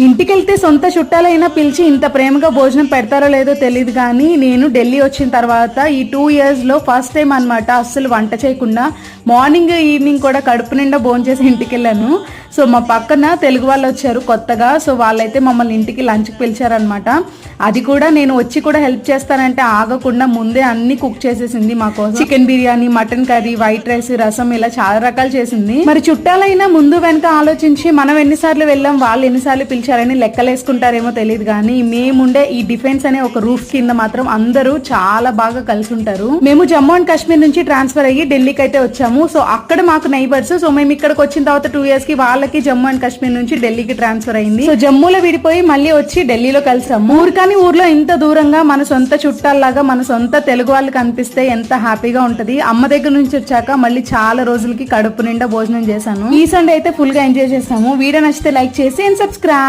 ఇంటికెళ్తే సొంత చుట్టాలైనా పిలిచి ఇంత ప్రేమగా భోజనం పెడతారో లేదో తెలియదు, కానీ నేను ఢిల్లీ వచ్చిన తర్వాత ఈ 2 years లో ఫస్ట్ టైం అనమాట అస్సలు వంట చేయకుండా మార్నింగ్ ఈవినింగ్ కూడా కడుపు నిండా భోంచేసి ఇంటికి వెళ్ళాను. సో మా పక్కన తెలుగు వాళ్ళు వచ్చారు కొత్తగా, సో వాళ్ళైతే మమ్మల్ని ఇంటికి లంచ్కి పిలిచారనమాట. అది కూడా నేను వచ్చి కూడా హెల్ప్ చేస్తానంటే ఆగకుండా ముందే అన్ని కుక్ చేసేసింది మా కోసం. Chicken biryani, mutton curry, white rice, రసం ఇలా చాలా రకాలు చేసింది. మరి చుట్టాలైనా ముందు వెనక ఆలోచించి మనం ఎన్నిసార్లు వెళ్ళాం, వాళ్ళు ఎన్నిసార్లు పిలిచారని లెక్కలేసుకుంటారేమో తెలియదు, కానీ మేముండే ఈ డిఫెన్స్ అనే ఒక రూఫ్ కింద మాత్రం అందరూ చాలా బాగా కలిసి ఉంటారు. మేము జమ్మూ అండ్ కాశ్మీర్ నుంచి ట్రాన్స్ఫర్ అయ్యి ఢిల్లీకి అయితే వచ్చాము. సో అక్కడ మాకు నైబర్స్. సో మేము ఇక్కడికి వచ్చిన తర్వాత 2 years కి వాళ్ళకి జమ్మూ అండ్ కాశ్మీర్ నుంచి ఢిల్లీకి ట్రాన్స్ఫర్ అయింది. సో జమ్మూలో విడిపోయి మళ్ళీ వచ్చి ఢిల్లీలో కలిసాము. ఊరు కానీ ఊర్లో ఇంత దూరంగా మన సొంత చుట్టాల్లాగా మన సొంత తెలుగు వాళ్ళు కనిపిస్తే ఎంత హ్యాపీగా ఉంటది. అమ్మ దగ్గర నుంచి వచ్చాక మళ్ళీ చాలా రోజులకి కడుపు నిండా భోజనం చేశాను. ఈ సండే అయితే ఫుల్ గా ఎంజాయ్ చేసాము. వీడియో నచ్చితే లైక్ చేసి అండ్ సబ్స్క్రైబ్.